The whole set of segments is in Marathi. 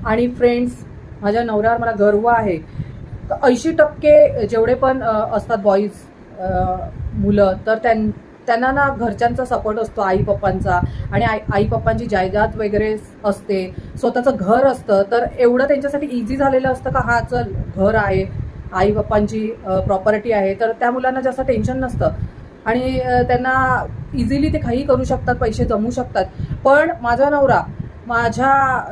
आणि फ्रेंड्स, माझ्या नवऱ्यावर मला गर्व आहे. 80% जेवढे पण असतात बॉईज, मुलं, तर त्यांना ना घरच्यांचा सपोर्ट असतो, आई पप्पांचा. आणि आई पप्पांची जायदाद वगैरे असते, स्वतःचं घर असतं. तर एवढं त्यांच्यासाठी इझी झालेलं असतं का हा चल घर आहे, आई पप्पांची प्रॉपर्टी आहे, तर त्या मुलांना जास्त टेन्शन नसतं आणि त्यांना इझिली ते काही करू शकतात, पैसे जमवू शकतात. पण माझ्या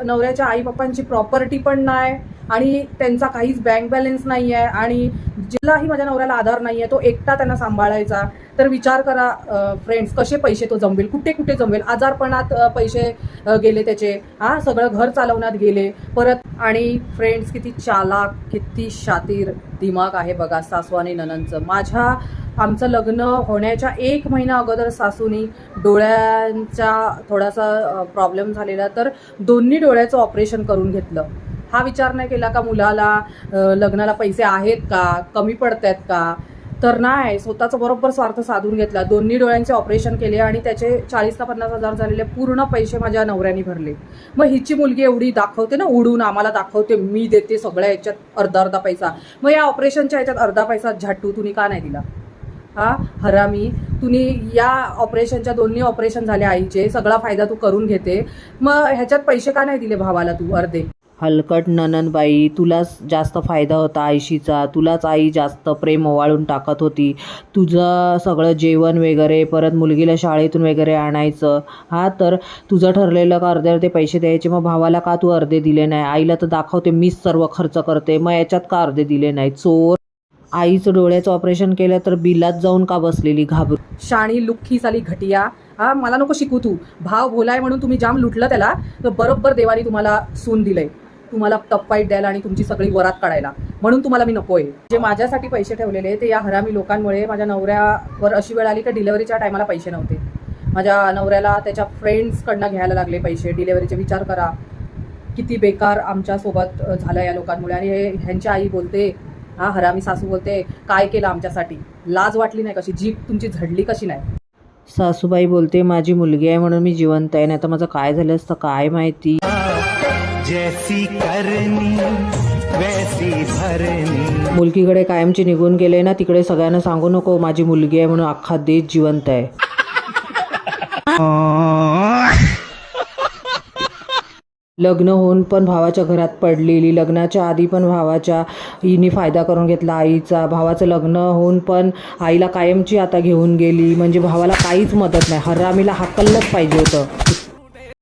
नवऱ्याच्या आई पप्पांची प्रॉपर्टी पण नाही आणि त्यांचा काहीच बँक बॅलन्स नाही आहे आणि जिल्हाही माझ्या नवऱ्याला आधार नाही आहे, तो एकटा त्यांना सांभाळायचा. तर विचार करा फ्रेंड्स, कसे पैसे तो जमवेल, कुठे कुठे जमवेल. आजारपणात पैसे गेले त्याचे, सगळं घर चालवण्यात गेले परत. आणि फ्रेंड्स, किती चालाक, किती शातीर दिमाग आहे बघा सासू आणि नणंदचं. आमचं लग्न होण्याच्या 1 महिना अगोदर सासूनी डोळ्यांचा थोडासा प्रॉब्लेम झालेला, तर दोन्ही डोळ्याचं ऑपरेशन करून घेतलं. हा विचार नाही केला का मुलाला लग्नाला पैसे आहेत का, कमी पडत आहेत का, तर नाही, स्वतःचं बरोबर स्वार्थ साधून घेतला. दोन्ही डोळ्यांचे ऑपरेशन केले आणि त्याचे 40,000 ते 50,000 झालेले पूर्ण पैसे माझ्या नवऱ्याने भरले. मग हिची मुलगी एवढी दाखवते ना, उडून आम्हाला दाखवते, मी देते सगळ्या याच्यात अर्धा पैसा. मग या ऑपरेशनच्या याच्यात अर्धा पैसा झाटू तुम्ही का नाही दिला? हरामी, तुम्ही या ऑपरेशनच्या, दोन्ही ऑपरेशन झाले आईचे, सगळा फायदा तू करून घेते, मग ह्याच्यात पैसे का नाही दिले भावाला तू अर्धे? हलकट ननंदबाई, तुलाच जास्त फायदा होता आयशीचा, तुलाच आई जास्त प्रेम ओवाळून टाकत होती. तुझं सगळं जेवण वगैरे, परत मुलगीला शाळेतून वगैरे आणायचं, तर तुझं ठरलेलं का अर्धे पैसे द्यायचे, मग भावाला का तू अर्धे दिले नाही? आईला तर दाखवते मीच सर्व खर्च करते, मग याच्यात का अर्धे दिले नाही? चोर. आईचं डोळ्याचं ऑपरेशन केलं तर बिलात जाऊन का बसलेली घाबरू? शाणी लुख्खी साली घटिया. मला नको शिकू तू. भाव भोलाय म्हणून तुम्ही जाम लुटलं त्याला, तर बरोबर देवानी तुम्हाला सून दिलंय, तुम्हाला टप्पाईट द्यायला आणि तुमची सगळी वरात काढायला. म्हणून तुम्हाला मी नकोय. जे माझ्यासाठी पैसे ठेवलेले ते या हरामी लोकांमुळे माझ्या नवऱ्यावर अशी वेळ आली की डिलेव्हरीच्या टायमाला पैसे नव्हते. माझ्या नवऱ्याला त्याच्या फ्रेंड्सकडनं घ्यायला लागले पैसे डिलेव्हरीचे. विचार करा किती बेकार आमच्यासोबत झालं या लोकांमुळे. आणि ह्यांची आई बोलते, हरामी सासू बोलते, काय केलं आमच्यासाठी? लाज वाटली नाही कशी? जीभ तुमची झडली कशी नाही? सासूबाई बोलते, माझी मुलगी आहे म्हणून मी जिवंत आहे, नाही तर माझं काय झालं असतं काय माहिती. जैसी करनी वैसी भरनी. मुलगीकडे कायमची निघून गेले ना, तिकडे सगळ्यांना सांगू नको माझी मुलगी आहे म्हणून अख्खा देश जिवंत आहे. लग्न होऊन पण भावाच्या घरात पडलेली, लग्नाच्या आधी पण भावाच्या हिने फायदा करून घेतला आईचा. भावाचं लग्न होऊन पण आईला कायमची आता घेऊन गेली, म्हणजे भावाला काहीच मदत नाही. हरामीला हाकललंच पाहिजे होतं.